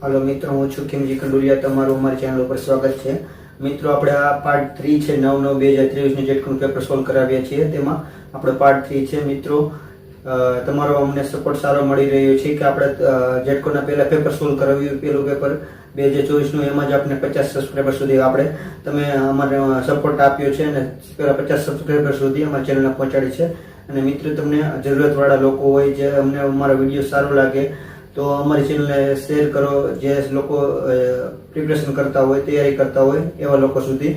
Hello मित्रों, हूँ छू किमजी कंडोलिया। तमारू अमारी चैनल पर स्वागत है। मित्रों, આપણે આ પાર્ટ 3 છે 9/9/2023 નું જેટકોનું પેપર સોલ્વ કરાવ્યા છીએ તેમાં આપણે પાર્ટ 3 છે। મિત્રો, તમારો અમને સપોર્ટ સારો મળી રહ્યો છે કે આપણે જેટકોના પહેલા પેપર સોલ્વ કરાવ્યું, પહેલું પેપર 2024 નું, એમાં જ આપણે 50 સબસ્ક્રાઇબર સુધી આપણે તમે અમારે સપોર્ટ આપ્યો છે અને પહેલા 50 સબસ્ક્રાઇબર સુધી અમારી ચેનલને પહોંચાડી છે। અને મિત્રો, તમને જરૂરતવાળા લોકો હોય જે અમને અમારો વિડીયો સારો લાગે तो हमारी चैनल ने शेर करो। जे लोग प्रिपरेशन करता हो, तैयारी करता हो, एवा लोग सुधी।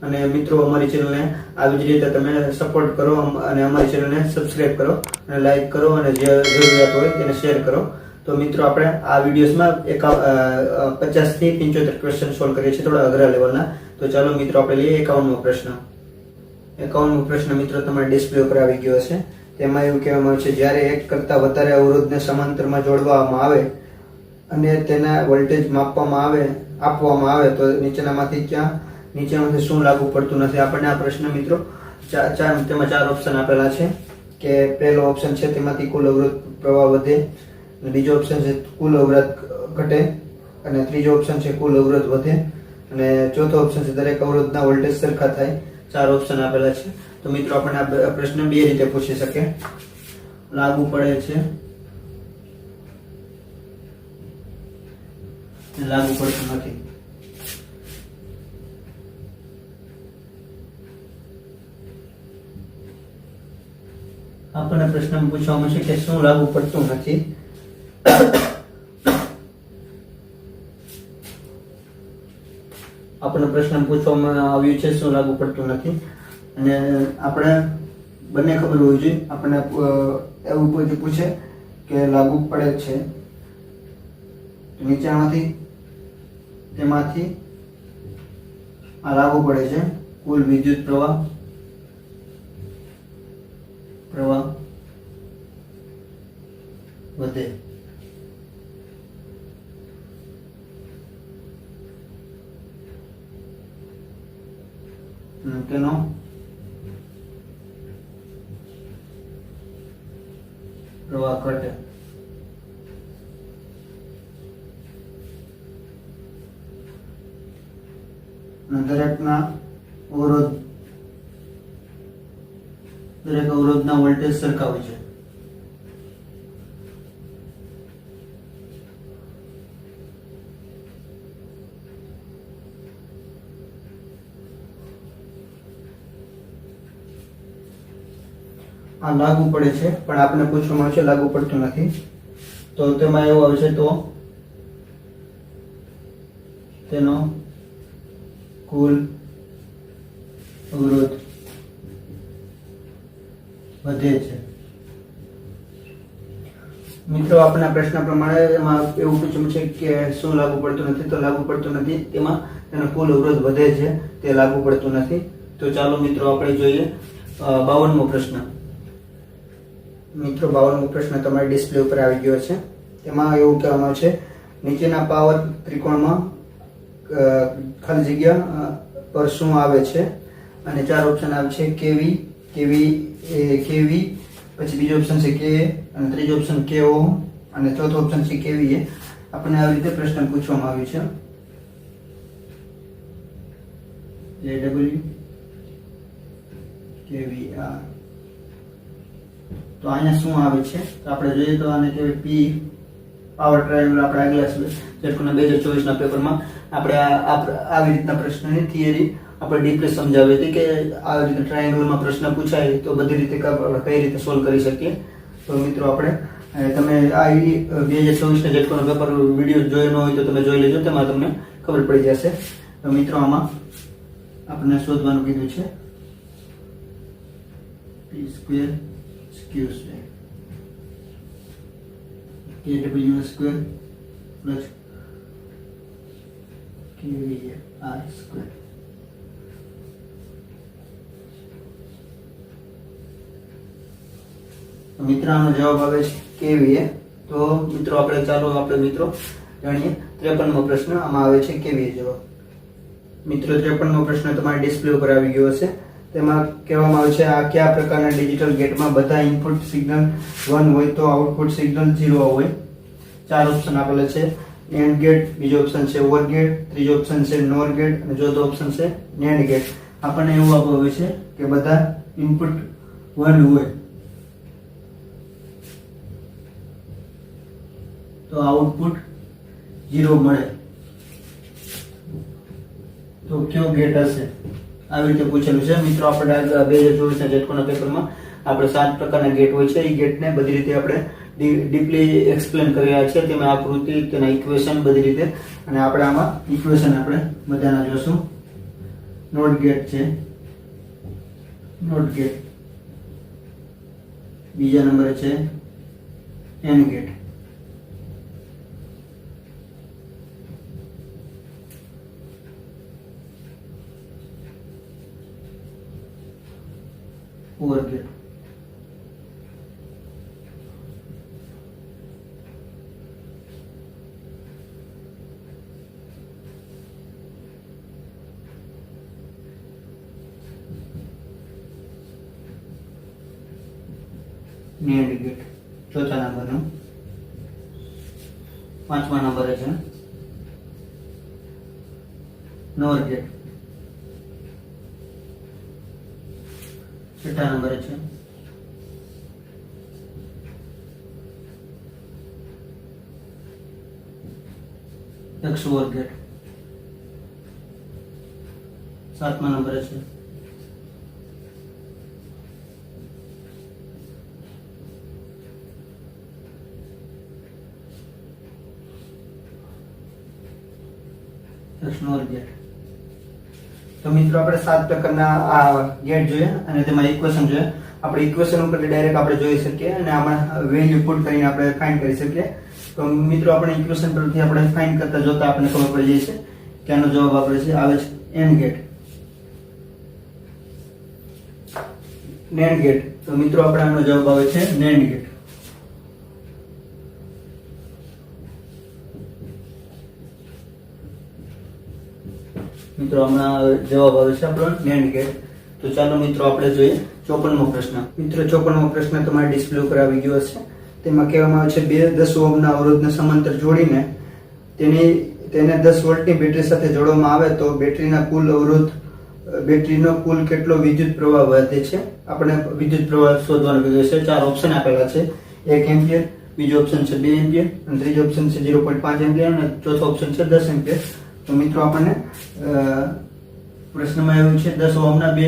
अने मित्रों, हमारी चैनल ने આવી જ રીતે તમે સપોર્ટ કરો અને અમારી ચેનલને સબસ્ક્રાઇબ કરો અને લાઈક કરો અને જે જરૂરિયાત હોય તેને શેર કરો। તો મિત્રો, આપણે આ વિડિયોઝમાં 50 થી 75 ક્વેશ્ચન સોલ્વ કરીએ છીએ, થોડા અઘરા લેવલના। તો ચાલો મિત્રો, આપણે લઈએ 51મો પ્રશ્ન। 51મો પ્રશ્ન મિત્રો તમારા ડિસ્પ્લે ઉપર આવી ગયો છે। તેમાં એવું કહેવામાં આવે છે, જ્યારે એક કરતા વધારે અવરોધને સમાંતરમાં જોડવામાં આવે અને તેના વોલ્ટેજ આપવામાં આવે તો નીચેનામાંથી શું લાગુ પડતું નથી। આપણને આ પ્રશ્ન મિત્રો તેમાં 4 ઓપ્શન આપેલા છે કે પહેલો ઓપ્શન છે તેમાંથી કુલ અવરોધ પ્રવાહ વધે, બીજો ઓપ્શન છે કુલ અવરોધ ઘટે, અને ત્રીજો ઓપ્શન છે કુલ અવરોધ વધે, અને ચોથો ઓપ્શન છે દરેક અવરોધના વોલ્ટેજ સરખા થાય। 4 ઓપ્શન આપેલા છે। तो मित्रों, अपन आ प्रश्न बे रीते पूछी सके। लागू पड़े छे, लागू पड़तुं नथी। आपने प्रश्न में पूछवामां छे के शुं लागू पड़तुं नथी। आपने प्रश्न में पूछवामां आव्युं छे शुं लागू पड़तुं नथी, અને આપણે બંને ખબર હોવી જોઈએ। આપણને એવું કોઈ પૂછે કે લાગુ પડે છે નીચેમાંથી તેમાંથી આ લાગુ પડે છે કુલ વિદ્યુત પ્રવાહ વધે। તેનો प्रवाह घटे। दरेक अवरोधना वोल्टेज सरखा होय छे। आ लागू पड़े छे पण आपने पूछवामां आवे छे लागू पड़तुं नथी। तो तेमां एवुं आवे छे तो तेनो कुल अवरोध વધે છે। મિત્રો, આપણા પ્રશ્ન પ્રમાણે એમાં એવું પૂછ્યું છે કે શું લાગુ પડતું નથી, તો લાગુ પડતું નથી તેમાં તેનો કુલ અવરોધ વધે છે, તે લાગુ પડતું નથી। તો ચાલો મિત્રો, આપણે જોઈએ 52મો પ્રશ્ન। મિત્રો, 52મો પ્રશ્ન તમારી ડિસ્પ્લે ઉપર આવી ગયો છે। તેમાં એવું કહેવામાં આવે છે, નીચેના પાવર ત્રિકોણમાં ખાલી જગ્યા પર શું આવે છે, અને 4 ઓપ્શન આવે છે કેવી, પછી બીજો ઓપ્શન છે કે, અને ત્રીજો ઓપ્શન કેઓ, અને ચોથો ઓપ્શન છે કેવીએ। આપણને આવી રીતે પ્રશ્ન પૂછવામાં આવ્યો છે। AW KVR। तो अहींया शुं आवे छे, तो आपणे जोईए तो आने कहेवाय P पावर ट्रायंगल। आपणे આગલા જેટકોના 2024 ના પેપરમાં આપણે આવી રીતના પ્રશ્નની થિયરી આપણે ડીપલી સમજાવી હતી કે આવી રીતે ટ્રાયંગલમાં પ્રશ્ન પૂછાય તો બધી રીતે કઈ રીતે સોલ્વ કરી શકીએ। તો મિત્રો, આપણે તમે આ 2024 ના જેટકોનો પેપર વિડિયો જોયો ન હોય તો તમે જોઈ લેજો, તેમાં તમને ખબર પડી જશે। તો મિત્રો, આમાં આપણે શોધવાનું કીધું છે p² Q square KW square plus KVR square। मित्र, आनो जवाब आवे छे केवीए। तो मित्रों, આપણે ચાલો આપણે મિત્રો જાણીએ 53મો પ્રશ્ન। આમાં આવે છે કેવીએ જવાબ। મિત્રો, 53મો પ્રશ્ન તમારી ડિસ્પ્લે ઉપર આવી ગયો છે। તેમાં કહેવામાં આવે છે, આ કયા પ્રકારના ડિજિટલ ગેટમાં બધા ઇનપુટ સિગ્નલ 1 હોય તો આઉટપુટ સિગ્નલ 0 હોય। 4 ઓપ્શન આપેલા છે। એન્ડ ગેટ, બીજો ઓપ્શન છે ઓર ગેટ, ત્રીજો ઓપ્શન છે નોર ગેટ અને ચોથો ઓપ્શન છે નેન્ડ ગેટ. આપણને એવું આપવામાં છે કે બધા ઇનપુટ 1 હોય તો આઉટપુટ 0 મળે. તો કયો ગેટ હશે? આવી રીતે પૂછેલું છે મિત્રો. આપણે 2024 ના જેટકોના પેપરમાં આપણે 7 પ્રકારના ગેટ હોય છે. એ ગેટને બધી રીતે આપણે ડીપલી એક્સપ્લેન કર્યા છે. તેમાં આકૃતિ, તેના ઇક્વેશન બધી રીતે. અને આપણે આમાં ઇક્વેશન આપણે બધાના જોશું. નોટ ગેટ છે, નોટ ગેટ. બીજા નંબરે છે AND gate. OR gate. NAND gate ચોથા નંબરનો. પાંચમા નંબરે છે નોર ગેટ. છઠ્ઠા નંબરે છે XOR ગેટ. સાતમા નંબરે છે XNOR ગેટ. તો મિત્રો આપણે 7 પ્રકારના આ ગેટ જોઈએ અને તેમાં ઇક્વેશન જોઈએ. આપણે ઇક્વેશન ઉપર ડાયરેક્ટ આપણે જોઈ શકીએ અને આમાં વેલ્યુ પુટ કરીને આપણે ફાઇન્ડ કરી શકીએ. તો મિત્રો આપણે ઇક્વેશન પરથી આપણે ફાઇન્ડ કરતા જોતા આપણને ખબર પડી જાય છે કે આનો જવાબ આપણે છે આવે છે એન્ડ ગેટ. NAND gate. તો મિત્રો આપણે આનો જવાબ આવે છે નેન્ડ ગેટ. મિત્રો હમણાં જવાબ આવે છે આપણો નેન્ડ ગેટ. તો ચાલો મિત્રો આપણે જોઈએ 54મો પ્રશ્ન. મિત્રો 54મો પ્રશ્ન તમારી ડિસ્પ્લે ઉપર આવી ગયો હશે. તેમાં કહેવામાં આવે છે બે 10 ઓહમના અવરોધને સમાંતર જોડીને તેને 10 વોલ્ટની બેટરી સાથે જોડવામાં આવે તો બેટરીનો કુલ કેટલો વિદ્યુત પ્રવાહ વહે છે. આપણે વિદ્યુત પ્રવાહ શોધવાનું કીધું છે. 4 ઓપ્શન આપેલા છે. 1 એમ્પિયર, બીજો ઓપ્શન છે 2 એમ્પિયર અને ત્રીજો ઓપ્શન છે 0.5 એમ્પિયર અને ચોથો ઓપ્શન છે 10 એમ્પિયર. તો મિત્રો આપણને પ્રશ્નમાં એવું છે 10 ઓહમના બે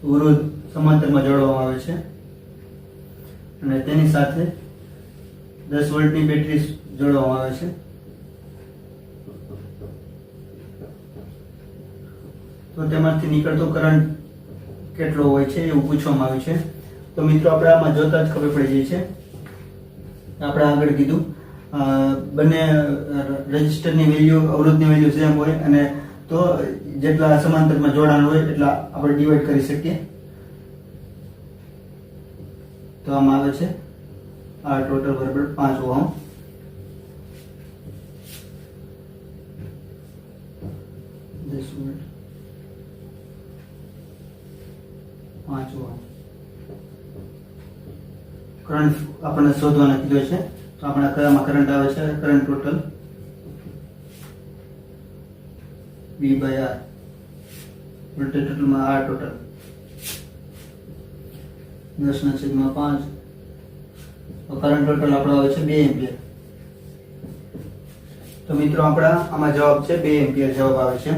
અવરોધ સમાંતરમાં જોડવામાં આવે છે અને તેની સાથે 10 વોલ્ટની બેટરી જોડવામાં આવે છે. તો તેમાંથી નીકળતો કરંટ કેટલો હોય છે એવું પૂછવામાં આવ્યું છે. તો મિત્રો આપણે આમાં જોતા જ ખબર પડી જાય છે. આપણે આગળ કીધું બંને રેઝિસ્ટરની વેલ્યુ, અવરોધની વેલ્યુ સેમ હોય અને તો જેટલા સમાંતરમાં જોડાણ હોય એટલા આપણે ડિવાઈડ કરી શકીએ. તો આમાં આવે છે આ ટોટલ બરાબર 5 ઓહમ. કરંટ આપણને શોધવાનો કીધો છે. તો આપણે કયામાં કરંટ આવે છે? Current total V/R. વોલ્ટેજ ટોટલમાં R ટોટલ 10/5. તો કરંટ ટોટલ આપણો આવે છે 2 એમ્પિયર. તો મિત્રો આપણા આમાં જવાબ છે 2 એમ્પિયર જવાબ આવે છે.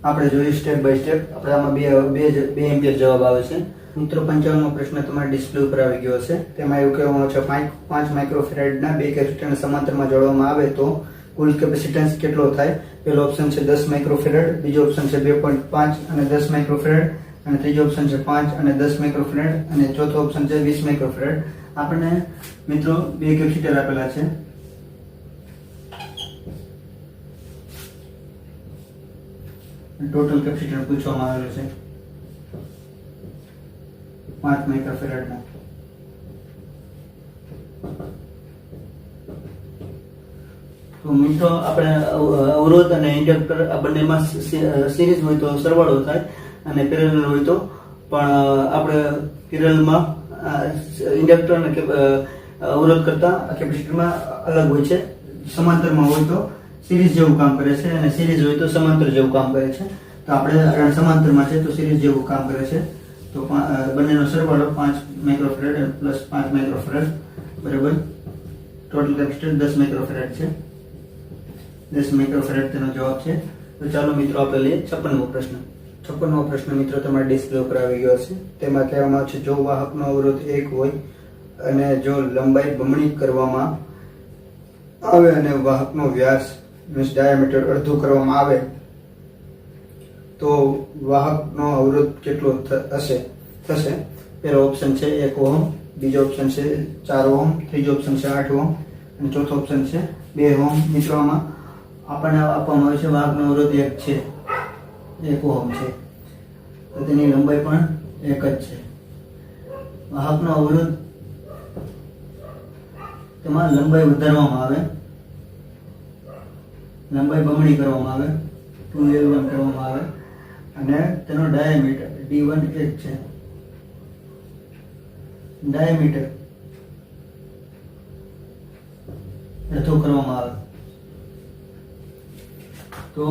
આપણે જોઈએ સ્ટેપ બાય સ્ટેપ. આપણે આમાં 2 એમ્પિયર જવાબ આવે છે. મિત્રો 55મો પ્રશ્ન તમારી ડિસ્પ્લે ઉપર આવી ગયો હશે. તેમાં એવું કહેવામાં છે 5 માઇક્રોફેરાડના બે કેપેસિટરને સમાંતરમાં જોડવામાં આવે તો કુલ કેપેસિટન્સ કેટલો થાય? પહેલો ઓપ્શન છે 10 માઇક્રોફેરાડ, બીજો ઓપ્શન છે 2.5 અને 10 માઇક્રોફેરાડ અને ત્રીજો ઓપ્શન છે 5 અને 10 માઇક્રોફેરાડ અને ચોથો ઓપ્શન છે 20 માઇક્રોફેરાડ. આપણને મિત્રો બે કેપેસિટર આપેલા છે. ટોટલ કેપેસિટર પૂછવામાં આવેલું છે 5 માઇક્રોફેરાડના. તો મિત્રો આપણે અવરોધ અને ઇન્ડક્ટર આ બંનેમાં સિરીઝ હોય તો સરવાળો થાય અને પેરેલલ હોય તો પણ આપણે પેરેલલમાં ઇન્ડક્ટર અને અવરોધ કરતા કેપેસિટરમાં અલગ હોય છે. સમાંતરમાં હોય તો સિરીઝ જેવું કામ કરે છે અને સિરીઝ હોય તો સમાંતર જેવું કામ કરે છે. તો આપણે સમાંતરમાં છે તો સિરીઝ જેવું કામ કરે છે. તો બંનેનો સરવાળો 5 માઇક્રોફેરાડ પ્લસ 5 માઇક્રોફેરાડ બરાબર ટોટલ કેપેસિટર 10 માઇક્રોફેરાડ છે. 10 માઇક્રોફેરાડ તેનો જવાબ છે. તો ચાલો મિત્રો આપણે લઈએ 56મો પ્રશ્ન. 56મો પ્રશ્ન મિત્રો તમારા ડિસ્પ્લે ઉપર આવી ગયો છે. તેમાં કહેવામાં આવે છે જો વાહકનો અવરોધ 1 હોય અને જો લંબાઈ બમણી કરવામાં આવે અને વાહકનો વ્યાસ મીન્સ ડાયામીટર અડધું કરવામાં આવે તો વાહકનો અવરોધ કેટલો થશે. પહેલો ઓપ્શન છે 1 ઓહમ, બીજો ઓપ્શન છે 4 ઓહમ, ત્રીજો ઓપ્શન છે 8 ઓહમ અને ચોથો ઓપ્શન છે 2 ઓહમ. મિત્રો આમાં આપણને આપવામાં આવે છે વાહકનો અવરોધ 1 છે, 1 ઓહમ છે, તો તેની લંબાઈ પણ 1 જ છે. વાહકનો અવરોધ તેમાં લંબાઈ વધારવામાં આવે, લંબાઈ બમણી કરવામાં આવે, 2L1 કરવામાં આવે અને તેનો ડાયામીટર D1 1 છે. ડાયામીટર અડધું કરવામાં આવે તો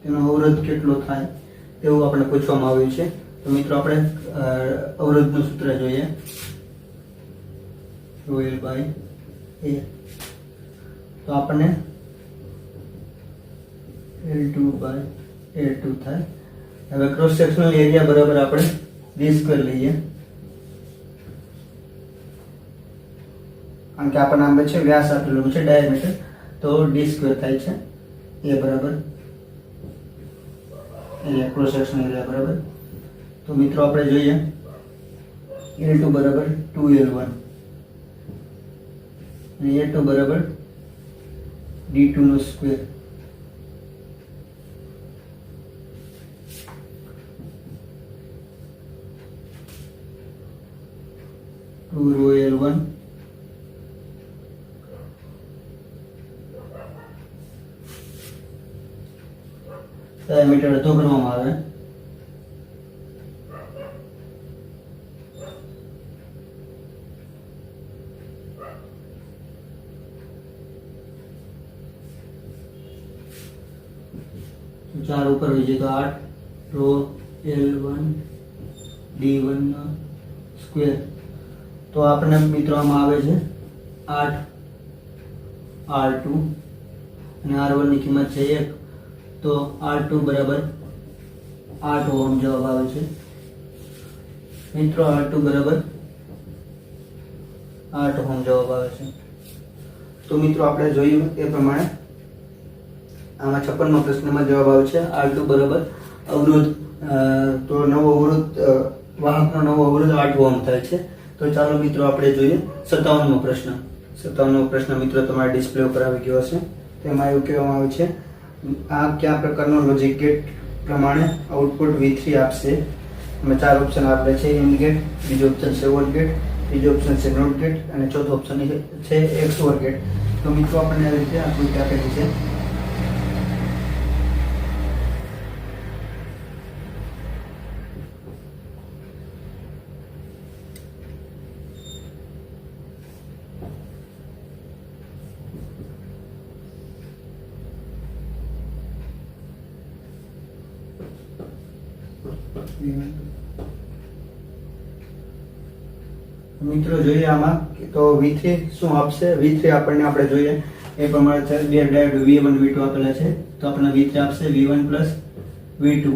તેનો અવરોધ કેટલો થાય તેવું આપણે પૂછવામાં આવ્યું છે. તો મિત્રો આપણે અવરોધનું સૂત્ર જોઈએ. L by A તો આપણને L2 by A2 થાય. હવે ક્રોસ સેક્શનલ એરિયા બરાબર આપણે D² લઈએ કારણ કે આપણને આમ છે વ્યાસ આપેલું છે ડાયામીટર તો D² થાય છે. A બરાબર એરિયા ક્રોસ સેક્શનલ એરિયા બરાબર. તો મિત્રો આપણે જોઈએ L2 બરાબર 2L1 અને A2 બરાબર D2 નો સ્ક્વેર. L1 ડાયામીટર અડધો કરવામાં આવે ચાર ઉપર હોય છે તો 8 રો L1 D1 નો સ્ક્વેર. તો આપણે મિત્રો આમાં આવે છે 8 R2 અને R1 ની કિંમત છે 1 તો R2 બરાબર 8 ઓહમ જવાબ આવે છે. મિત્રો R2 બરાબર 8 ઓહમ જવાબ આવે છે. તો મિત્રો આપણે જોયું એ પ્રમાણે આમાં 56મા પ્રશ્નમાં જવાબ આવે છે R2 બરાબર અવરોધ તો નવો અવરોધ વાહકનો નવો અવરોધ 8 ઓહમ થાય છે. તો ચાલો મિત્રો આપણે જોઈએ 57મો પ્રશ્ન. 57મો પ્રશ્ન મિત્રો તમારા ડિસ્પ્લે ઉપર આવી ગયો હશે. તેમાં એવું કહેવામાં આવે છે આ કયા પ્રકારનો લોજિક ગેટ પ્રમાણે આઉટપુટ V3 આપશે. એમાં 4 ઓપ્શન આપેલા છે AND ગેટ, બીજો ઓપ્શન છે OR ગેટ, ત્રીજો ઓપ્શન છે NOT ગેટ અને ચોથો ઓપ્શન છે XOR ગેટ. તો મિત્રો આપણને આવી રીતે આકૃતિ આપેલી છે. મિત્રો જોઈએ આમાં તો V3 શું આપશે. V3 આપણને આપણે જોઈએ એ પ્રમાણે છે બે ડાયોડ V1 V2 આપેલા છે તો આપણને V3 આપશે V1 V2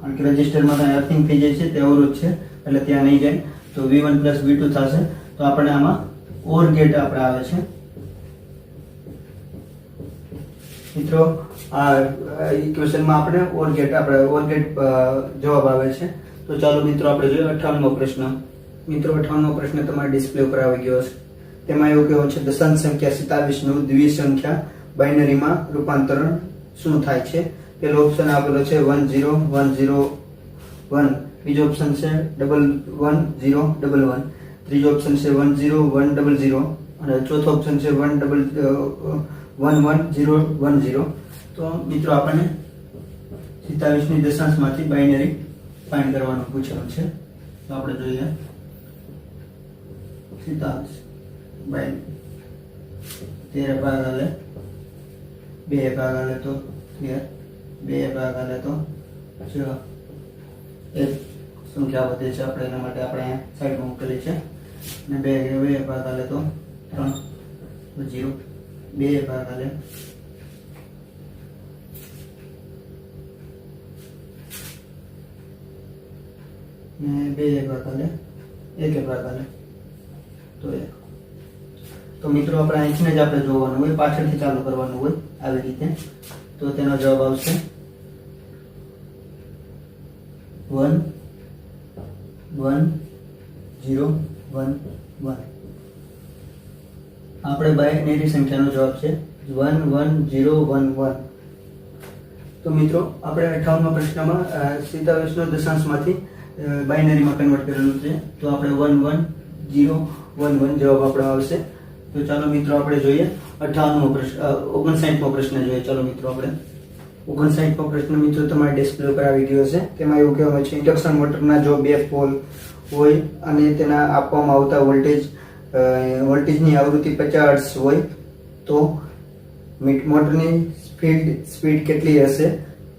કારણ કે રજિસ્ટરમાં ત્યાં અર્થિંગ થઈ જાય છે તે અવરોધ છે એટલે ત્યાં નહીં જાય તો V1 V2 થશે. તો આપણે આમાં OR ગેટ આપણે આવે છે મિત્રો. આ ઇક્વેશનમાં આપણે OR ગેટ જવાબ આવે છે. તો ચાલો મિત્રો આપણે જોઈએ 58મો પ્રશ્ન. મિત્રો 58મો પ્રશ્ન તમારા ડિસ્પ્લે ઉપર આવી ગયો છે. તેમાં એવું કહેવું છે દશાંશ સંખ્યા 27 નું દ્વિસંખ્યા બાઇનરીમાં રૂપાંતરણ શું થાય છે. પહેલો ઓપ્શન આપેલો છે 10101, બીજો ઓપ્શન છે 11011, ત્રીજો ઓપ્શન છે 10100 અને ચોથો ઓપ્શન છે 11010. તો મિત્રો આપણને 27 ની દશાંશમાંથી બાઇનરી ફાઇન્ડ કરવાનું પૂછેલું છે. તો આપણે જોઈએ 47 બાય 13 ભાગ હાલે 2 ભાગ હાલે તો 13 2 ભાગ હાલે તો 6 એક સંખ્યા વધે છે આપણે એના માટે આપણે અહીંયા સાઈડમાં મૂકેલી છે અને 2 ભાગ હાલે તો 3 0 2 ભાગ હાલે ને 2 ભાગ હાલે 1 ભાગ હાલે તો 1. તો મિત્રો આપણે અહીંથી જ આપણે જોવાનું હોય, પાછળથી ચાલુ કરવાનું હોય આવી રીતે. તો તેનો જવાબ આવશે 1 1 0 1 1. આપણે બાઇનરી સંખ્યાનો જવાબ છે 1 1 0 1 1. તો મિત્રો આપણે 58મા પ્રશ્નમાં 27 નો દશાંશમાંથી બાઇનરીમાં કન્વર્ટ કરેલું છે. તો આપણે 1 1 0 1 1 જવાબ આપણો આવશે. તો ચાલો મિત્રો આપણે જોઈએ 58મો પ્રશ્ન 59મો પ્રશ્ન જોઈએ. ચાલો મિત્રો આપણે 59મો પ્રશ્ન મિત્રો તમારા ડિસ્પ્લે ઉપર આવી ગયો છે. તેમાં એવું કહેવામાં છે ઇન્ડક્શન મોટરના જો 2 પોલ હોય અને તેના આપવામાં આવતા વોલ્ટેજની આવૃત્તિ 50 હર્ટ્ઝ હોય તો મોટરની સ્પીડ કેટલી હશે?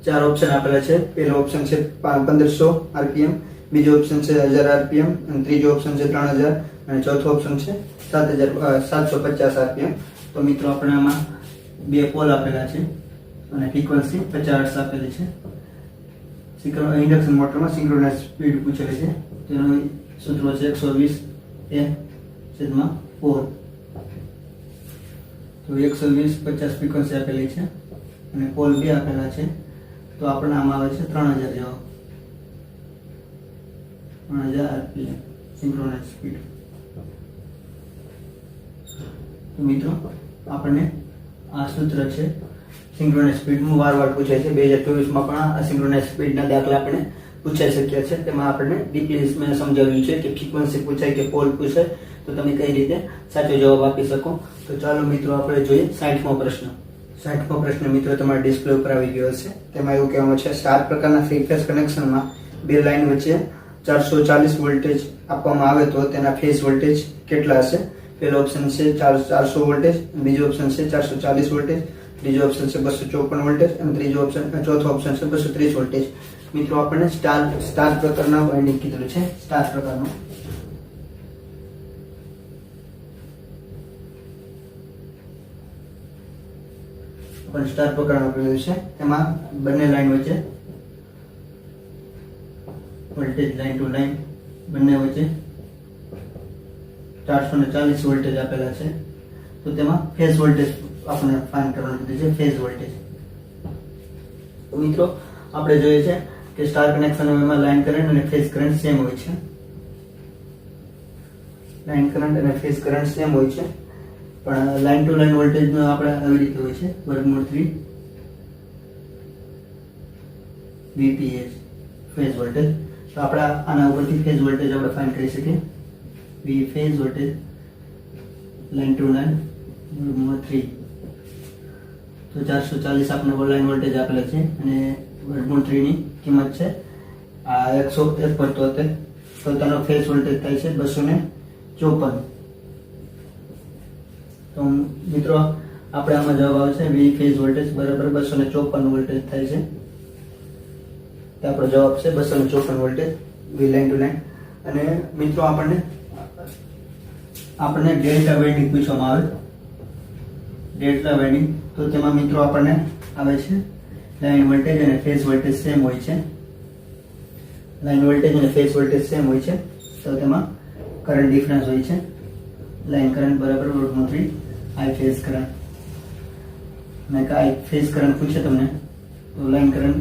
4 ઓપ્શન આપેલા છે. પહેલો ઓપ્શન છે 1500 આરપીએમ, બીજો ઓપ્શન છે 1000 આરપીએમ, અને ત્રીજો ઓપ્શન છે 3000 અને ચોથો ઓપ્શન છે 750 આરપીએમ. તો મિત્રો આપણે આમાં 2 પોલ આપેલા છે અને ફ્રીક્વન્સી 50 હર્ટ્ઝ આપેલી છે. ઇન્ડક્શન મોટરમાં સિંક્રોનાઇઝ સ્પીડ પૂછેલી છે. તેનું સૂત્ર છે 120 A/4. તો 120 50 ફ્રીક્વન્સી આપેલી છે અને પોલ 2 આપેલા છે. તો આપણને આમાં આવે છે 3000 જવાબ. 3000 આરપીએમ સિંક્રોનાઇઝ સ્પીડ. તો મિત્રો આપણને આ સૂત્ર છે સિંક્રોનાઇઝ સ્પીડનું વારવાર પૂછાય છે. 2024માં પણ આ સિંક્રોનાઇઝ સ્પીડના દાખલા આપણે પૂછાઈ શક્યા છે. તેમાં આપણને ડીપલી મેં સમજાવ્યું છે કે ફ્રીક્વન્સી પૂછાય કે પોલ પૂછાય તો તમે કઈ રીતે સાચો જવાબ આપી શકો. તો ચાલો મિત્રો આપણે જોઈએ 60મો પ્રશ્ન. 60મો પ્રશ્ન મિત્રો તમારા ડિસ્પ્લે ઉપર આવી ગયો છે. તેમાં એવું કહેવામાં છે 4 પ્રકારના થ્રી ફેઝ કનેક્શનમાં 2 લાઇન વચ્ચે 440 વોલ્ટેજ આપવામાં આવે તો તેના ફેઝ વોલ્ટેજ કેટલા હશે? પહેલો ઓપ્શન છે 400 વોલ્ટેજ, બીજો ઓપ્શન છે 440 વોલ્ટેજ, ત્રીજો ઓપ્શન છે 254 વોલ્ટેજ અને ચોથો ઓપ્શન છે 230 વોલ્ટેજ. મિત્રો આપણને સ્ટાર પ્રકારના વાઇન્ડિંગ કીધેલું છે. સ્ટાર પ્રકારનું પણ સ્ટાર પ્રકારનું આપેલું છે. તેમાં બંને લાઈન વચ્ચે વોલ્ટેજ લાઈન ટુ લાઈન બંને વચ્ચે 440 વોલ્ટેજ આપેલા છે. તો તેમાં ફેઝ વોલ્ટેજ આપણે ફાઇન્ડ કરવાનું કીધું છે. ફેઝ વોલ્ટેજ મિત્રો આપણે જોઈએ છે કે સ્ટાર કનેક્શન એમાં લાઈન કરંટ અને ફેઝ કરંટ સેમ હોય છે. લાઈન કરંટ અને ફેઝ કરંટ સેમ હોય છે, પણ લાઈન ટુ લાઈન વોલ્ટેજ નો આપણે આવી રીતે હોય છે √3 VPH ફેઝ વોલ્ટેજ. તો આપણે આના ઉપરથી ફેઝ વોલ્ટેજ આપણે ફાઇન્ડ કરી શકીએ. V phase voltage line to line √3. તો 440 આપણે લાઈન વોલ્ટેજ આપેલા છે અને √3 ની કિંમત છે આ 101 પર. તો તેનો ફેઝ વોલ્ટેજ થાય છે 254. તો મિત્રો આપણે આમાં જવાબ આવે છે V ફેઝ વોલ્ટેજ બરાબર 254 વોલ્ટેજ થાય છે. તો આપણો જવાબ છે 254 voltage V line to line. અને મિત્રો આપણને ડેલ્ટા વાઇન્ડિંગ પૂછવામાં આવે. ડેલ્ટા વાઇન્ડિંગ તો તેમાં મિત્રો આપણને આવે છે લાઈન વોલ્ટેજ અને ફેઝ વોલ્ટેજ સેમ હોય છે. લાઈન વોલ્ટેજ અને ફેઝ વોલ્ટેજ સેમ હોય છે. તો તેમાં કરંટ ડિફરન્સ હોય છે. લાઈન કરંટ બરાબર √3 I ફેઝ કરંટ. મેં કે I ફેઝ કરંટ પૂછે તમને તો લાઈન કરંટ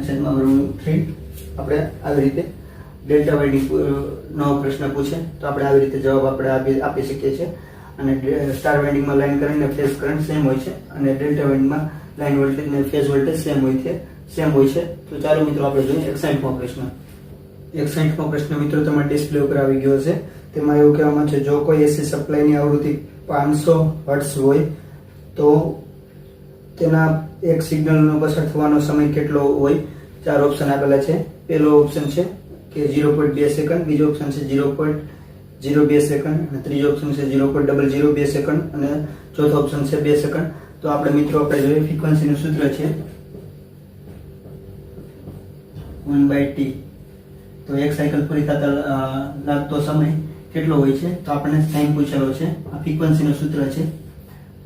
છેદમાં √3 આપણે આવી રીતે ડેલ્ટા વાઇન્ડિંગ નો પ્રશ્ન પૂછે તો આપણે આવી રીતે જવાબ આપણે આપી શકીએ છીએ. અને સ્ટાર વાઇન્ડિંગમાં લાઈન કરંટ અને ફેઝ કરંટ સેમ હોય છે અને ડેલ્ટા વાઇન્ડિંગમાં લાઈન વોલ્ટેજ અને ફેઝ વોલ્ટેજ સેમ હોય છે. તો ચાલો મિત્રો આપણે જોઈએ 61મો પ્રશ્ન. 61મો પ્રશ્ન મિત્રો તમારા ડિસ્પ્લે ઉપર આવી ગયો છે. તેમાં એવું કહેવામાં છે જો કોઈ એસી સપ્લાયની આવૃત્તિ 500 હર્ટ્ઝ હોય તો તેના એક સિગ્નલનો પસાર થવાનો સમય કેટલો હોય? 4 ઓપ્શન આપેલા છે. પહેલો ઓપ્શન છે કે 0.2 સેકન્ડ, બીજો ઓપ્શન છે 0.1 0.2 સેકન્ડ, અને ત્રીજો ઓપ્શન છે 0.002 સેકન્ડ, અને ચોથો ઓપ્શન છે 2 સેકન્ડ. તો આપણે મિત્રો આપણે જોઈએ ફ્રીક્વન્સીનું સૂત્ર છે 1/t. તો એક સાયકલ પૂરી થતા લાગતો સમય કેટલો હોય છે? તો આપણને ટાઈમ પૂછેલો છે. આ ફ્રીક્વન્સીનું સૂત્ર છે.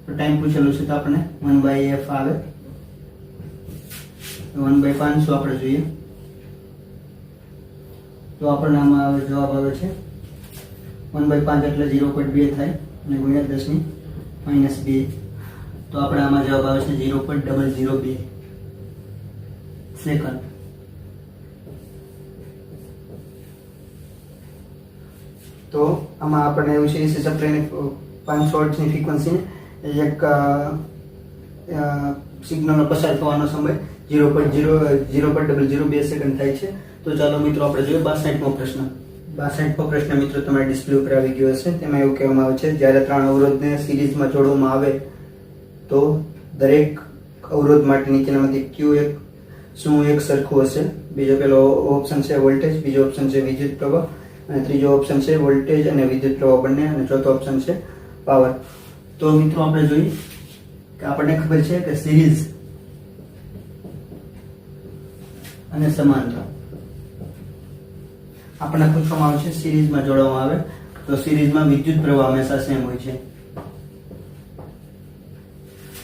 તો ટાઈમ પૂછેલું છે તો આપણને 1/f આવે. 1/500 આપણે જોઈએ તો આપણને આમાં જવાબ આવે છે 1/5 એટલે 0.2 થાય, અને ગુણ્યા 10⁻². તો આપણે આમાં જવાબ આવે છે 0.002 સેકન્ડ. તો આમાં આપણને એવું છે એસી સપ્લાયની 500 હર્ટ્ઝની ફ્રીક્વન્સીને એક સિગ્નલનો પસાર થવાનો સમય 0.002 સેકન્ડ થાય છે. તો ચાલો મિત્રો આપણે જોઈએ 62મો પ્રશ્ન. 62મો પ્રશ્ન મિત્રો તમારા ડિસ્પ્લે ઉપર આવી ગયો હશે. તેમાં એવું કહેવામાં આવે છે જ્યારે 3 અવરોધને સિરીઝમાં જોડવામાં આવે તો દરેક અવરોધ માટે નીચેનામાંથી કયું એક સરખું હશે? બીજો પેલો ઓપ્શન છે વોલ્ટેજ, બીજો ઓપ્શન છે વિદ્યુત પ્રવાહ, અને ત્રીજો ઓપ્શન છે વોલ્ટેજ અને વિદ્યુત પ્રવાહ બંને, અને ચોથો ઓપ્શન છે પાવર. તો મિત્રો આપણે જોઈએ કે આપણને ખબર છે કે સિરીઝ અને સમાંતર આપણને પૂછવામાં આવે છે. સિરીઝમાં જોડવામાં આવે તો સિરીઝમાં વિદ્યુત પ્રવાહ હંમેશા સેમ હોય છે,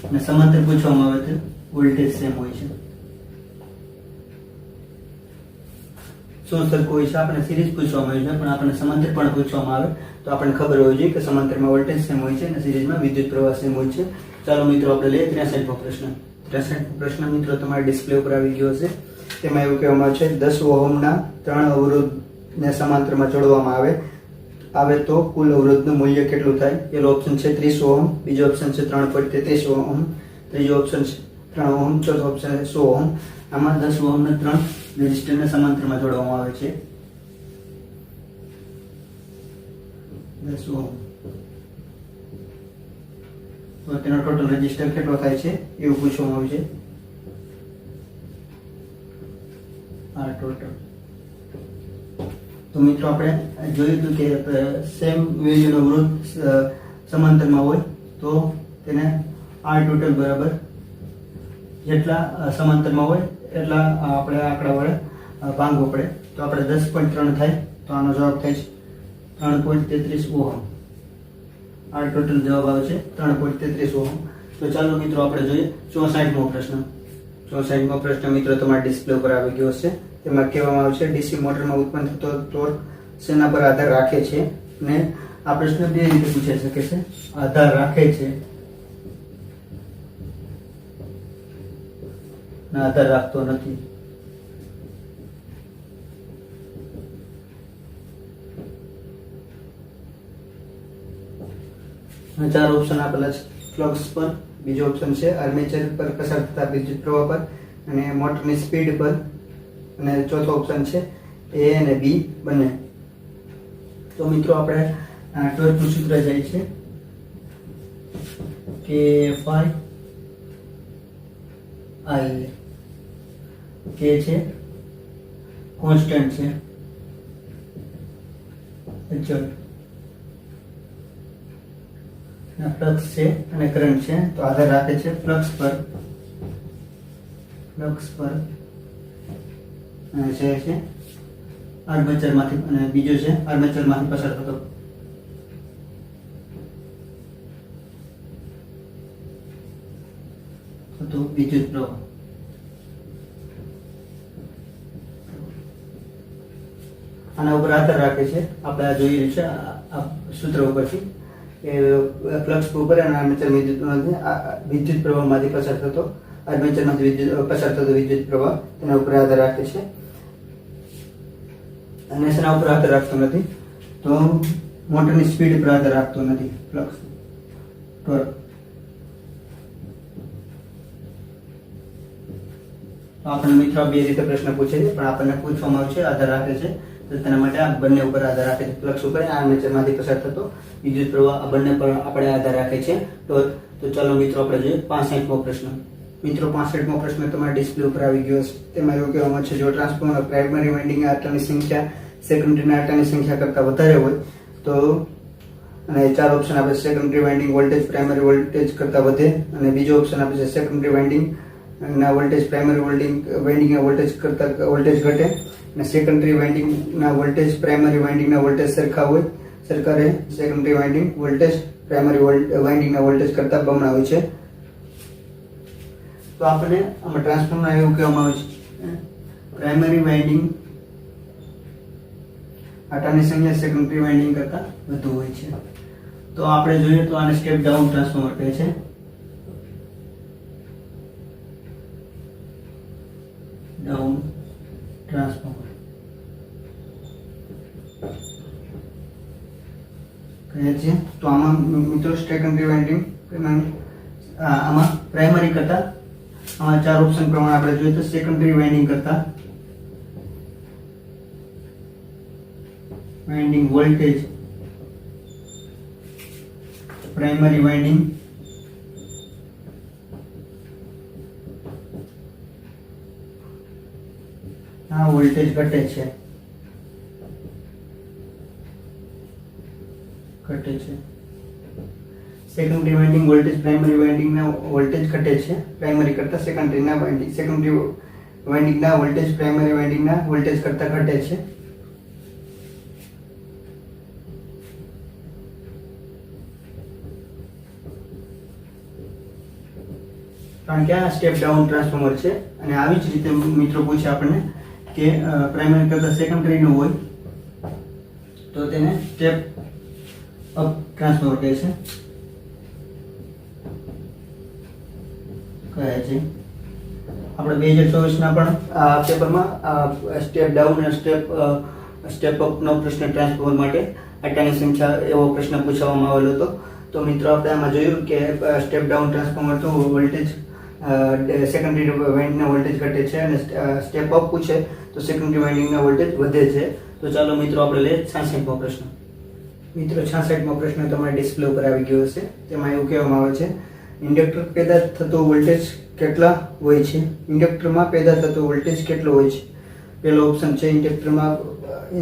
અને સમાંતર પૂછવામાં આવે તો વોલ્ટેજ સેમ હોય છે. શું સરખું હોય છે? આપણે સિરીઝ પૂછવામાં આવે છે, પણ આપણને સમાંતર પણ પૂછવામાં આવે તો આપણને ખબર હોવી જોઈએ કે સમાંતરમાં વોલ્ટેજ સેમ હોય છે અને સિરીઝમાં વિદ્યુત પ્રવાહ સેમ હોય છે. ચાલો મિત્રો આપણે લઈએ 63મો પ્રશ્ન. 63મો પ્રશ્ન મિત્રો તમારા ડિસ્પ્લે ઉપર આવી ગયો હશે. તેમાં એવું કહેવામાં આવે છે 10 ઓહમના 3 અવરોધને સમાંતરમાં જોડવામાં આવે તો કુલ અવરોધનું મૂલ્ય કેટલું થાય? પહેલો ઓપ્શન છે 30 ઓહમ, બીજો ઓપ્શન છે 3.33 ઓહમ, ત્રીજો ઓપ્શન છે 3 ઓહમ, ચોથો ઓપ્શન છે 100 ઓહમ. આમાં 10 ઓહમના 3 રેઝિસ્ટરને સમાંતરમાં જોડવામાં આવે છે. 10 ઓહમ તો તેનો ટોટલ રેઝિસ્ટર કેટલો થાય છે એવું પૂછવામાં આવ્યું છે. આ ટોટલ. તો મિત્રો આપણે જોયું હતું કે સેમ વેલ્યુનો અવરોધ સમાંતરમાં હોય તો તેને આર ટોટલ બરાબર જેટલા સમાંતરમાં હોય એટલા આપણે આંકડા વડે ભાંગવું પડે. તો આપણે 10.3 થાય તો આનો જવાબ થાય છે 3.33 ઓહમ. આર ટોટલ જવાબ આવે છે 3.33 ઓહમ. તો ચાલો મિત્રો આપણે જોઈએ 64મો પ્રશ્ન. 64મો પ્રશ્ન મિત્રો તમારા ડિસ્પ્લે ઉપર આવી ગયો છે. તેમાં કહેવામાં આવે છે ડીસી મોટરમાં ઉત્પન્ન થતો ટોર્ક શેના પર આધાર રાખે છે? અને આ પ્રશ્ન બે રીતે પૂછાઈ શકે છે. આધાર રાખે છે અને આધાર રાખતો નથી. ચાર ઓપ્શન આપેલા છે. ફ્લક્સ પર, બીજો ઓપ્શન છે આર્મેચર પર પસાર થતા વિદ્યુત પ્રવાહ પર, અને મોટરની સ્પીડ પર, અને ચોથો ઓપ્શન છે એ અને બી બંને. તો મિત્રો આપણે ટોર્કનું સૂત્ર જાય છે કે ફાઈ આઈ. કે છે કોન્સ્ટન્ટ છે, અચળ. ફ્લક્સ છે અને કરંટ છે તો આધાર રાખે છે ફ્લક્સ પર અને છે આર્મેચરમાંથી, અને બીજો છે આર્મેચરમાંથી પસાર થતો વિદ્યુત પ્રવાહ. આના ઉપર આધાર રાખે છે. આપણે આ જોઈ રહ્યું છે આ સૂત્ર ઉપરથી કે ફ્લક્સ ઉપર અને આર્મેચર વિદ્યુત પ્રવાહમાંથી પસાર થતો આર્મેચરમાંથી પસાર થતો વિદ્યુત પ્રવાહ તેના ઉપર આધાર રાખે છે. અને શેના ઉપર આધાર રાખતો નથી? તો મોટરની સ્પીડ પર આધાર રાખતો નથી ફ્લક્સ ટોર્ક. આપણને મિત્રો બે રીતે પ્રશ્ન પૂછે છે, પણ આપણને પૂછવામાં આવે છે આધાર રાખે છે તો તેના માટે આ બંને ઉપર આધાર રાખે છે. ફ્લક્સ ઉપર આર્મેચરમાંથી પસાર થતો વિદ્યુત પ્રવાહ આ બંને પર આપણે આધાર રાખે છે. તો ચાલો મિત્રો આપણે જોઈએ 65મો પ્રશ્ન. મિત્રો 65મો પ્રશ્ન તમારા ડિસ્પ્લે ઉપર આવી ગયો છે. તેમાં એવું કહેવામાં છે જો ટ્રાન્સફોર્મર પ્રાઇમરી વાઇન્ડિંગ આંટાની સંખ્યા સેકન્ડરીના આંટાની સંખ્યા કરતાં વધારે હોય તો અને 4 ઓપ્શન આપે છે secondary winding voltage primary voltage કરતાં વધે, અને બીજો ઓપ્શન આપે છે સેકન્ડરી વાઇન્ડિંગ ના વોલ્ટેજ પ્રાઇમરી વાઇન્ડિંગ ના વોલ્ટેજ કરતાં વોલ્ટેજ ઘટે, અને સેકન્ડરી વાઇન્ડિંગ ના વોલ્ટેજ પ્રાઇમરી વાઇન્ડિંગ ના વોલ્ટેજ સરખા રહે. Secondary winding voltage primary winding ના વોલ્ટેજ કરતાં બમણા હોય છે. તો આપણે આમાં ટ્રાન્સફોર્મર એવું કહેવામાં આવે છે પ્રાઇમરી વાઇન્ડિંગ આટાની સંખ્યા સેકન્ડરી વાઇન્ડિંગ કરતાં વધુ હોય છે. તો આપણે જોઈએ તો આને સ્ટેપ ડાઉન ટ્રાન્સફોર્મર કહે છે. ડાઉન ટ્રાન્સફોર્મર કહે છે. તો આમાં મિત્રો સેકન્ડરી વાઇન્ડિંગ આમાં પ્રાઇમરી કરતા આમાં 4 ઓપ્શન પ્રમાણે આપણે જોઈએ તો સેકન્ડરી વાઇન્ડિંગ કરતા વાઇન્ડિંગ વોલ્ટેજ પ્રાઇમરી વાઇન્ડિંગ આ વોલ્ટેજ ઘટે છે. Secondary winding voltage primary winding ના વોલ્ટેજ ઘટે છે પ્રાઇમરી કરતા સેકન્ડરી વાઇન્ડિંગ ના વોલ્ટેજ પ્રાઇમરી વાઇન્ડિંગ ના વોલ્ટેજ કરતા ઘટે છે. કારણ કે આ સ્ટેપ ડાઉન ટ્રાન્સફોર્મર છે. અને આવી જ રીતે મિત્રો પૂછે આપણને કે પ્રાઇમરી કરતા સેકન્ડરી નું હોય તો તેને સ્ટેપ અપ ટ્રાન્સફોર્મર કહે છે. આપણે 2024 ના પણ આ પેપરમાં સ્ટેપ ડાઉન અને સ્ટેપ અપ નો પ્રશ્ન ટ્રાન્સફોર્મર માટે આટાની સંખ્યા એવો પ્રશ્ન પૂછવામાં આવેલો હતો. તો મિત્રો આપણે આમાં જોયું કે સ્ટેપ ડાઉન ટ્રાન્સફોર્મર તો વોલ્ટેજ સેકન્ડરી વાઇન્ડિંગના વોલ્ટેજ ઘટે છે, અને સ્ટેપ અપ પૂછે તો સેકન્ડરી વાઇન્ડિંગના વોલ્ટેજ વધે છે. તો ચાલો મિત્રો આપણે લઈએ 66મો પ્રશ્ન. મિત્રો 66મો પ્રશ્ન તમારા ડિસ્પ્લે ઉપર આવી ગયો હશે. તેમાં એવું કહેવામાં આવે છે ઇન્ડક્ટર પેદા થતો વોલ્ટેજ કેટલા હોય છે? ઇન્ડક્ટરમાં પેદા થતો વોલ્ટેજ કેટલો હોય છે? પહેલો ઓપ્શન છે ઇન્ડક્ટરમાં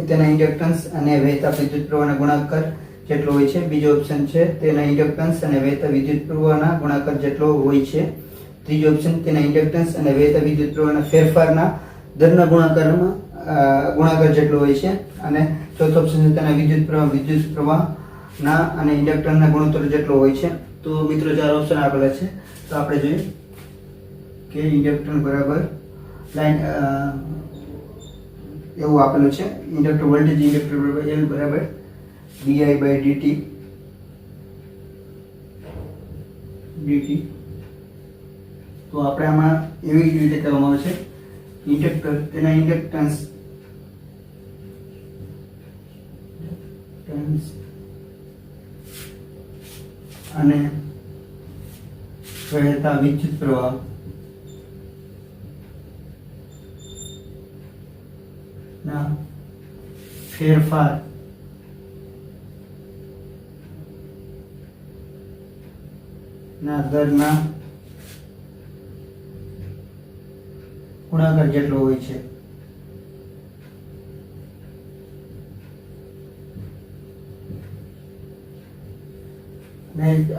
તેના ઇન્ડક્ટન્સ અને વહેતા વિદ્યુત પ્રવાહના ગુણાકાર જેટલો હોય છે. બીજો ઓપ્શન છે તેના ઇન્ડક્ટન્સ અને વહેતા વિદ્યુત પ્રવાહના ગુણાકાર જેટલો હોય છે. ત્રીજો ઓપ્શન તેના ઇન્ડક્ટન્સ અને વહેતા વિદ્યુત પ્રવાહના ફેરફારના દરના ગુણાકાર જેટલો હોય છે. અને ચોથો ઓપ્શન છે તેના વિદ્યુત પ્રવાહના અને ઇન્ડક્ટરના ગુણોત્તર જેટલો હોય છે. તો મિત્રો 4 ઓપ્શન આપેલા છે. તો આપણે જોઈએ કે ઇન્ડક્ટર બરાબર લાઈન એવું આપેલું છે ઇન્ડક્ટર વોલ્ટેજ ઇન્ડક્ટર બરાબર L બરાબર di/dt તો આપણે આમાં એવી રીતે કરવામાં આવે છે ઇન્ડક્ટર તેના ઇન્ડક્ટન્સ અને વહેતા વિદ્યુત પ્રવાહ ના ફેરફાર ના દરના ગુણાકાર જેટલો હોય છે.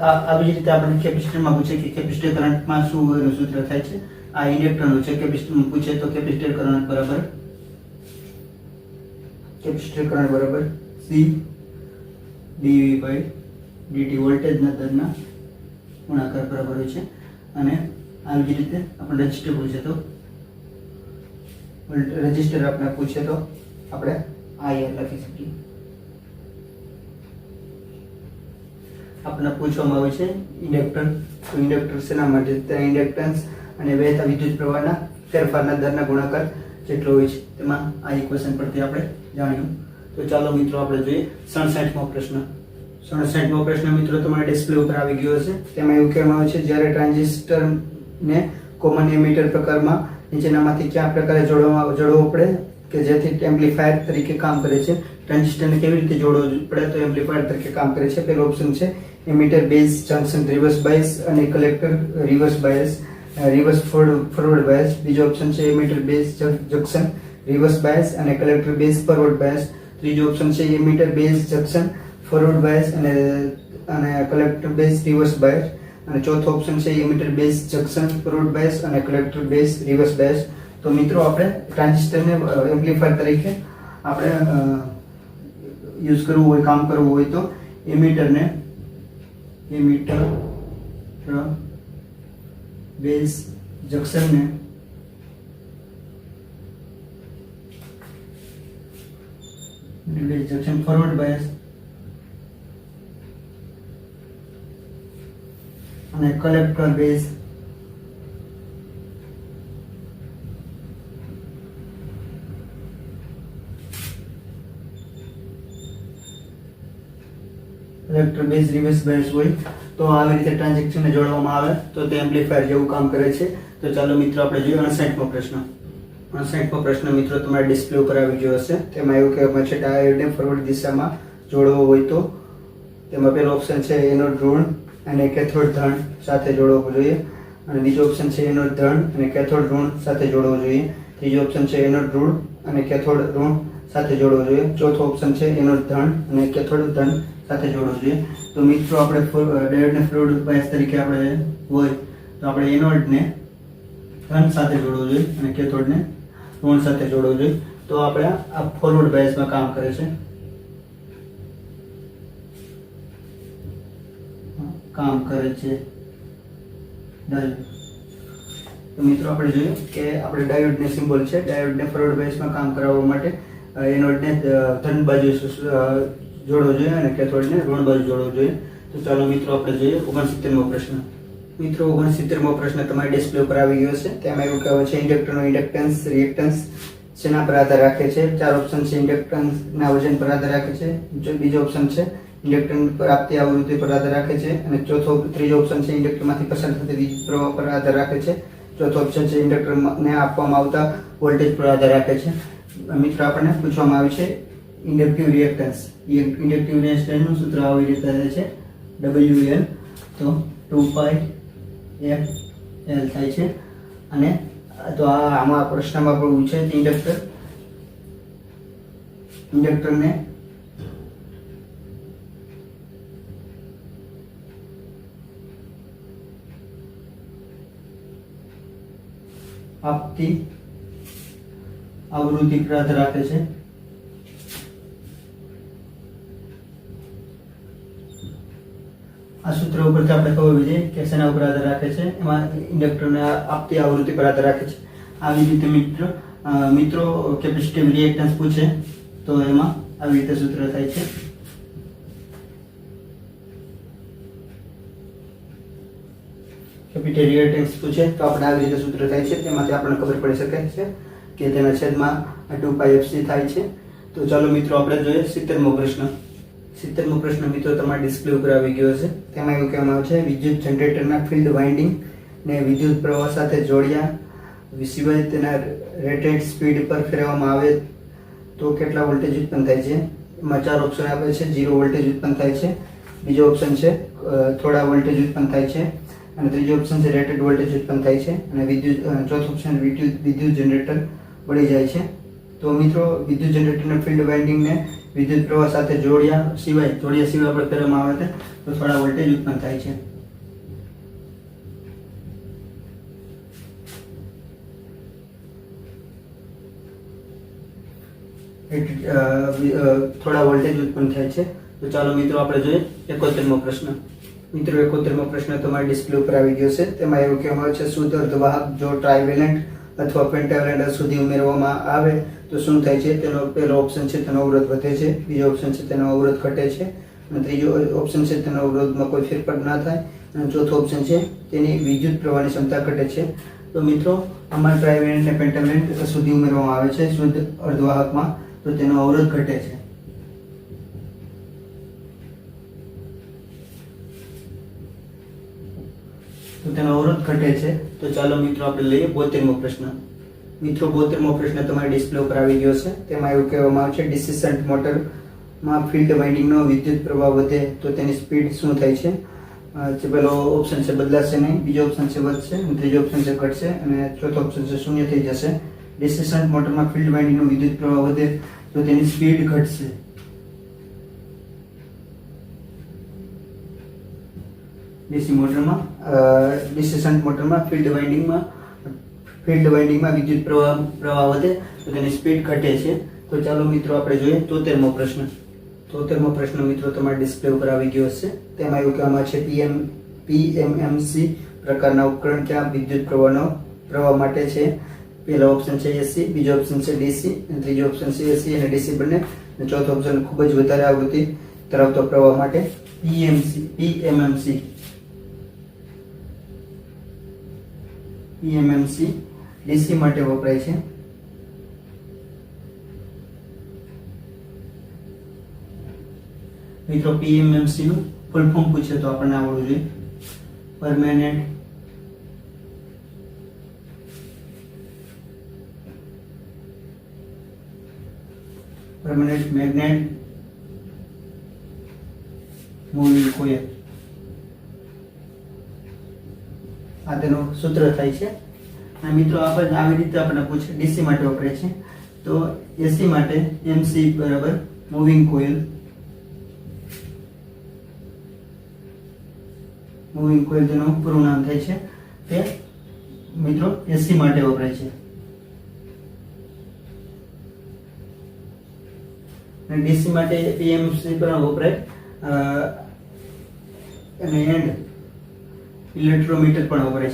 આવી જ રીતે આપણે કેપેસિટરમાં પૂછે કે કેપેસિટર કરંટમાં શું સૂત્ર થાય છે. આ ઇન્ડક્ટરનું છે. કેપેસિટરમાં પૂછે તો કેપેસિટર કરંટ બરાબર C dV/dt વોલ્ટેજના દરના ગુણાકાર બરાબર હોય છે. અને આવી જ રીતે આપણે રેઝિસ્ટર પૂછે તો આપણે IR લખી શકીએ. આપણને પૂછવામાં આવે છે ઇન્ડક્ટર. તો ઇન્ડક્ટર શેના માટે? તેના ઇન્ડક્ટન્સ અને વહેતા વિદ્યુત પ્રવાહના ફેરફારના દરના ગુણાકાર જેટલો હોય છે. તેમાં આ ઇક્વેશન પરથી આપણે જાણ્યું. તો ચાલો મિત્રો આપણે જોઈએ 67મો પ્રશ્ન. 67મો પ્રશ્ન મિત્રો તમારા ડિસ્પ્લે ઉપર આવી ગયો હશે. તેમાં એવું કહેવામાં આવે છે જ્યારે ટ્રાન્ઝિસ્ટરને કોમન એમિટર પ્રકારમાં નીચેનામાંથી કયા પ્રકારે જોડવો પડે કે જેથી એમ્પ્લીફાયર તરીકે કામ કરે છે? ટ્રાન્ઝિસ્ટરને કેવી રીતે જોડવું પડે તો એમ્પ્લીફાયર તરીકે કામ કરે છે? પહેલો ઓપ્શન છે emitter base junction reverse bias અને collector reverse bias reverse forward bias. બીજો ઓપ્શન છે emitter base junction reverse bias અને કલેક્ટર બેઝ ફોરવર્ડ બાયસ. ત્રીજો ઓપ્શન છે emitter base junction forward bias અને કલેક્ટર બેઝ રિવર્સ બાયસ. અને ચોથો option છે emitter base junction forward bias અને કલેક્ટર બેઝ રિવર્સ બાયસ. તો મિત્રો આપણે ટ્રાન્ઝિસ્ટરને એમ્પ્લીફાયર તરીકે આપણે યુઝ કરવું હોય, કામ કરવું હોય તો એમિટર બેઝ જંક્શનને જંક્શન ફોરવર્ડ બાયસ અને કલેક્ટર બેઝ રિવર્સ બાયસ હોય તો આવી રીતે ટ્રાન્ઝેક્શનને જોડવામાં આવે તો તે એમ્પ્લીફાયર જેવું કામ કરે છે. તો ચાલો મિત્રો આપણે જોઈએ 59મો પ્રશ્ન. 59મો પ્રશ્ન મિત્રો તમારા ડિસ્પ્લે ઉપર આવી ગયો હશે. તેમાં એવું કહેવામાં છે ડાયોડને ફોરવર્ડ દિશામાં જોડવો હોય તો તેમાં પહેલો ઓપ્શન છે એનોડ ઋણ અને કેથોડ ધન સાથે જોડવો જોઈએ. અને બીજો ઓપ્શન છે એનોડ ધન અને કેથોડ ઋણ સાથે જોડવો જોઈએ. ત્રીજો ઓપ્શન છે એનોડ ઋણ અને કેથોડ ઋણ સાથે જોડવો જોઈએ. ચોથો ઓપ્શન છે એનોડ ધન અને કેથોડ ધન સાથે જોડવો જોઈએ. તો મિત્રો આપણે ડાયોડને ફોરવર્ડ બાયસ તરીકે આપણે હોય તો આપણે એનોડને ધન સાથે જોડવો જોઈએ અને કેથોડને ઋણ સાથે જોડવો જોઈએ. તો આપણે આ ફોરવર્ડ બાયસમાં કામ કરે છે. ડાયોડ. તો મિત્રો આપણે જોઈએ કે આપણે ડાયોડને સિમ્બોલ છે. ડાયોડને ફોરવર્ડ બાયસમાં કામ કરાવવા માટે એનોડને ધન બાજુ જોડવો જોઈએ અને કેથોડને ઋણ બાજુ જોડવો જોઈએ. તો ચાલો મિત્રો આપણે જોઈએ 69મો પ્રશ્ન. મિત્રો 69મો પ્રશ્ન તમારી ડિસ્પ્લે ઉપર આવી ગયો છે. તેમાં એવું કહેવાય છે ઇન્ડક્ટરનો ઇન્ડક્ટન્સ રિએક્ટન્સ શેના પર આધાર રાખે છે? 4 ઓપ્શન છે ઇન્ડક્ટન્સના વજન પર આધાર રાખે છે. બીજો ઓપ્શન છે ઇન્ડક્ટર પર આપતી આવૃત્તિ પર આધાર રાખે છે. અને ત્રીજો ઓપ્શન છે ઇન્ડક્ટરમાંથી પસાર થતી વીજ પ્રવાહ પર આધાર રાખે છે. ચોથો ઓપ્શન છે ઇન્ડક્ટરને આપવામાં આવતા વોલ્ટેજ પર આધાર રાખે છે. મિત્રો આપણને પૂછવામાં આવ્યું છે ઇન્ડક્ટિવ રિએક્ટન્સ. ઇન્ડક્ટિવ રિએક્ટન્સનું સૂત્ર આવી રીતે છે WL. તો 2πfL થાય છે. અને તો આમાં પ્રશ્નમાં પણ છે ઇન્ડક્ટરને આપતી આવૃત્તિ પર આધાર રાખે છે. આ સૂત્ર ઉપરથી આપણે ખબર છે કે શેના ઉપર આધાર રાખે છે? એમાં ઇન્ડક્ટરને આપતી આવૃત્તિ પર આધાર રાખે છે. આવી રીતે મિત્રો કેપેસિટિવ રિએક્ટન્સ પૂછે તો એમાં આવી રીતે સૂત્ર થાય છે. કેપેસિટિવ રિએક્ટન્સ પૂછે તો આપણે આવી રીતે સૂત્ર થાય છે. તેમાંથી આપણને ખબર પડી શકે છે કે તેના છેદમાં 2πfc થાય છે. તો ચાલો મિત્રો આપણે જોઈએ 70મો પ્રશ્ન. 70મો પ્રશ્ન મિત્રો તમારા ડિસ્પ્લે ઉપર આવી ગયો છે. તેમાં એવું કહેવામાં આવે છે વિદ્યુત જનરેટરના ફિલ્ડ વાઇન્ડિંગ ને વિદ્યુત પ્રવાહ સાથે જોડ્યા સિવાય તેના રેટેડ સ્પીડ પર ફેરવવામાં આવે તો કેટલા વોલ્ટેજ ઉત્પન્ન થાય છે? એમાં 4 ઓપ્શન આપે છે. 0 વોલ્ટેજ ઉત્પન્ન થાય છે. બીજો ઓપ્શન છે થોડા વોલ્ટેજ ઉત્પન્ન થાય છે. અને ત્રીજો ઓપ્શન છે રેટેડ વોલ્ટેજ ઉત્પન્ન થાય છે. અને ચોથો ઓપ્શન વિદ્યુત જનરેટર બળી જાય છે. તો મિત્રો વિદ્યુત જનરેટરના ફિલ્ડ વાઇન્ડિંગને વિદ્યુત પ્રવાહ સાથે જોડ્યા સિવાય આપણે કરવામાં આવે તો થોડા વોલ્ટેજ ઉત્પન્ન થાય છે. થોડા વોલ્ટેજ ઉત્પન્ન થાય છે. તો ચાલો મિત્રો આપણે જોઈએ 71મો પ્રશ્ન. મિત્રો 71મો પ્રશ્ન તમારી ડિસ્પ્લે ઉપર આવી ગયો છે. તેમાં એવું કહેવામાં આવે છે શુદ્ધ અર્ધવાહક જો ટ્રાઇવેલેન્ટ અથવા પેન્ટાવેલેન્ટ સુધી ઉમેરવામાં આવે તો શું થાય છે? તેનો પહેલો ઓપ્શન છે તેનો અવરોધ વધે છે. બીજો ઓપ્શન છે તેનો અવરોધ ઘટે છે. અને ત્રીજો ઓપ્શન છે તેનો અવરોધમાં કોઈ ફેરફાર ના થાય. અને ચોથો ઓપ્શન છે તેની વિદ્યુત પ્રવાહની ક્ષમતા ઘટે છે. તો મિત્રો આમાં ટ્રાઇવેલેન્ટ અને પેન્ટાવેલેન્ટ સુધી ઉમેરવામાં આવે છે શુદ્ધ અર્ધવાહકમાં તો તેનો અવરોધ ઘટે છે. તો તેનો અવરોધ ઘટે છે. તો ચાલો મિત્રો આપણે લઈએ 72મો પ્રશ્ન. મિત્રો 72મો પ્રશ્ન તમારી ડિસ્પ્લે ઉપર આવી ગયો છે. તેમાં એવું કહેવામાં આવે છે ડીસી શન્ટ મોટરમાં ફિલ્ડ વાઇન્ડિંગનો વિદ્યુત પ્રવાહ વધે તો તેની સ્પીડ શું થાય છે? પહેલો ઓપ્શન છે બદલાશે નહીં. બીજો ઓપ્શન છે વધશે. અને ત્રીજો ઓપ્શન છે ઘટશે. અને ચોથો ઓપ્શન છે શૂન્ય થઈ જશે. ડીસી શન્ટ મોટરમાં ફિલ્ડ વાઇન્ડિંગનો વિદ્યુત પ્રવાહ વધે તો તેની સ્પીડ ઘટશે. ડીસી મોટરમાં ડીસી શન્ટ મોટરમાં ફિલ્ડ વાઇન્ડિંગમાં વિદ્યુત પ્રવાહ વધે તો તેની સ્પીડ ઘટે છે. તો ચાલો મિત્રો આપણે જોઈએ 73મો પ્રશ્ન. 73મો પ્રશ્ન મિત્રો તમારા ડિસ્પ્લે ઉપર આવી ગયો હશે. તેમાં એવું કહેવામાં છે PMMC પ્રકારના ઉપકરણ ક્યાં વિદ્યુત પ્રવાહ માટે છે? પહેલો ઓપ્શન છે AC, બીજો ઓપ્શન છે DC, અને ત્રીજો ઓપ્શન છે AC અને DC બંને, અને ચોથો ઓપ્શન ખૂબ જ વધારે આવૃત્તિ ધરાવતો પ્રવાહ માટે PMMC DC માટે વપરાય છે. મિત્રો PMMC નું ફૂલ ફોર્મ પૂછે તો આપણને આવડવું જોઈએ. પરમેનન્ટ મેગ્નેટ મૂવિંગ કોઇલ, આ તેનું સૂત્ર થાય છે. અને મિત્રો આપણે આવી રીતે આપણને પૂછે DC માટે વપરાય છે તો AC માટે MC બરાબર મૂવિંગ કોઇલ તેનું પૂરું નામ થાય છે. તે મિત્રો AC માટે વપરાય છે. અને DC માટે PMC પણ વપરાય અને એન્ડ ઇલેક્ટ્રોમીટર પણ વપરાય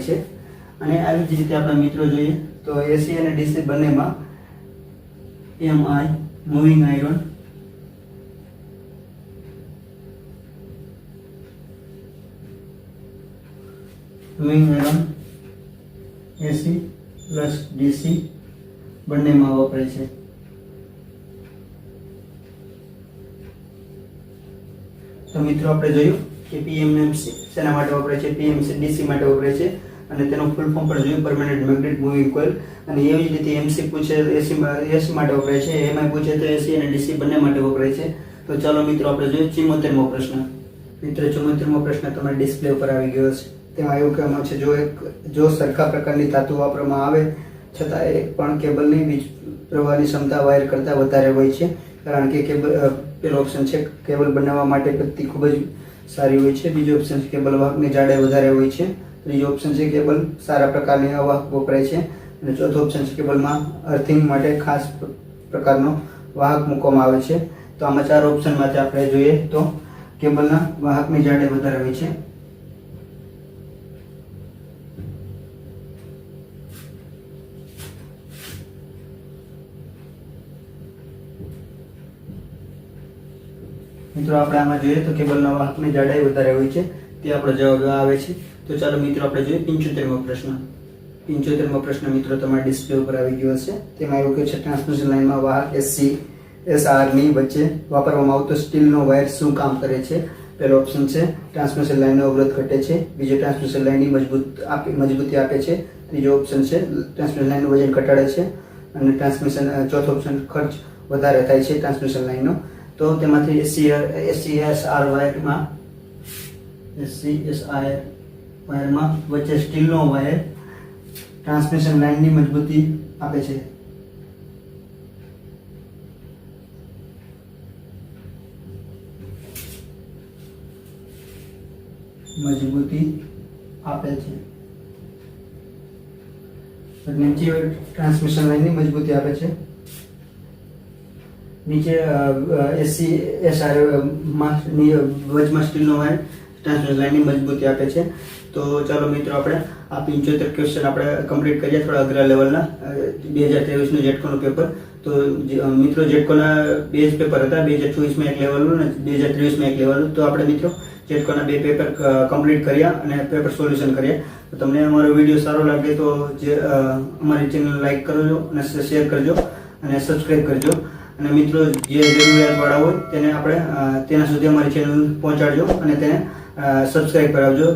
છે. અને આવી જ રીતે આપણા મિત્રો જોઈએ તો AC અને DC બંનેમાં MI moving iron AC plus DC બંનેમાં વપરાય છે. તો મિત્રો આપણે જોયું કે PMMC શેના માટે વપરાય છે, PMC DC માટે વપરાય છે, અને તેનું ફૂલ ફોર્મ પણ જોયું પરમેનન્ટ મેગ્નેટ મૂવિંગ કોઇલ. અને એવી જ રીતે MC પૂછે AC માટે વપરાય છે, MI પૂછે તો AC અને DC બંને માટે વપરાય છે. તો ચાલો મિત્રો આપણે જોઈએ 74મો પ્રશ્ન. મિત્રો 74મો પ્રશ્ન તમારા ડિસ્પ્લે ઉપર આવી ગયો છે. તેમાં એવું કહેવામાં છે જો સરખા પ્રકારની ધાતુ વાપરવામાં આવે છતાં પણ કેબલની વીજ પ્રવાહની ક્ષમતા વાયર કરતાં વધારે હોય છે, કારણ કે પેલો ઓપ્શન છે કેબલ બનાવવા માટે પદ્ધતિ ખૂબ જ સારી હોય છે, બીજો ઓપ્શન છે કેબલ વાહકની જાડાઈ વધારે હોય છે, ત્રીજો ઓપ્શન છે કેબલ સારા પ્રકારની અવાહક વપરાય છે, અને ચોથો ઓપ્શન છે કેબલમાં અર્થિંગ માટે ખાસ પ્રકારનો વાહક મૂકવામાં આવે છે. તો આમાં ચાર ઓપ્શનમાંથી આપણે જોઈએ તો કેબલના વાહકની જાડાઈ વધારે હોય છે. મિત્રો આપણે આમાં જોઈએ તો કેબલના વાહકની જાડાઈ વધારે હોય છે, તે આપણો જવાબ આવે છે. તો ચાલો મિત્રો આપણે જોઈએ 75મો પ્રશ્ન. 75મો પ્રશ્ન મિત્રો તમારા ડિસ્પ્લે ઉપર આવી ગયો હશે. તેમાં એવું કે છે ટ્રાન્સમિશન લાઇનમાં વાહક SR ની વચ્ચે વાપરવામાં આવતો સ્ટીલનો વાયર શું કામ કરે છે? પહેલો ઓપ્શન છે ટ્રાન્સમિશન લાઇનનો અવરોધ ઘટે છે, બીજો ટ્રાન્સમિશન લાઇનની મજબૂતી આપે છે, ત્રીજો ઓપ્શન છે ટ્રાન્સમિશન લાઇનનું વજન ઘટાડે છે, અને ચોથો ઓપ્શન ખર્ચ વધારે થાય છે ટ્રાન્સમિશન લાઇનનો. તો તેમાંથી SCSR વાયરમાં વચ્ચે સ્ટીલનો વાયર ટ્રાન્સમિશન લાઇનની મજબૂતી આપે છે. નીચે ટ્રાન્સમિશન લાઇનની મજબૂતી આપે છે. નીચે SCSR વચમાં સ્ટીલનો વાયર ટ્રાન્સમિશન લાઇનની મજબૂતી આપે છે. તો ચાલો મિત્રો આપણે આ 75 ક્વેશ્ચન આપણે કમ્પ્લીટ કરીએ, થોડા અઘરા લેવલના 2023નું જેટકોનું પેપર. તો મિત્રો જેટકોના બે જ પેપર હતા, 2024માં એક લેવલનું અને 2023માં એક લેવલનું. તો આપણે મિત્રો જેટકોના બે પેપર કમ્પ્લીટ કર્યા અને પેપર સોલ્યુશન કર્યા. તો તમને અમારો વિડીયો સારો લાગે તો અમારી ચેનલ લાઈક કરજો અને શેર કરજો અને સબસ્ક્રાઈબ કરજો. અને મિત્રો જે જરૂરિયાતવાળા હોય તેને આપણે તેના સુધી અમારી ચેનલ પહોંચાડજો અને તેને સબસ્ક્રાઈબ કરાવજો.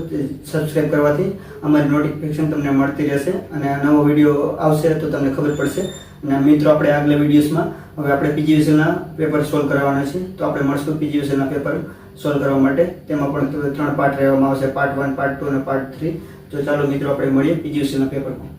સબસ્ક્રાઈબ કરવાથી અમારી નોટિફિકેશન તમને મળતી રહેશે અને નવો વિડીયો આવશે તો તમને ખબર પડશે. અને મિત્રો આપણે આગલા વિડીયોઝમાં હવે આપણે PGVCLના પેપર સોલ્વ કરવાના છે. તો આપણે મળશું PGVCLના પેપર સોલ્વ કરવા માટે. તેમાં પણ 3 પાર્ટ રહેવામાં આવશે, પાર્ટ 1, પાર્ટ 2 અને પાર્ટ 3. તો ચાલો મિત્રો આપણે મળીએ PGVCLના પેપરમાં.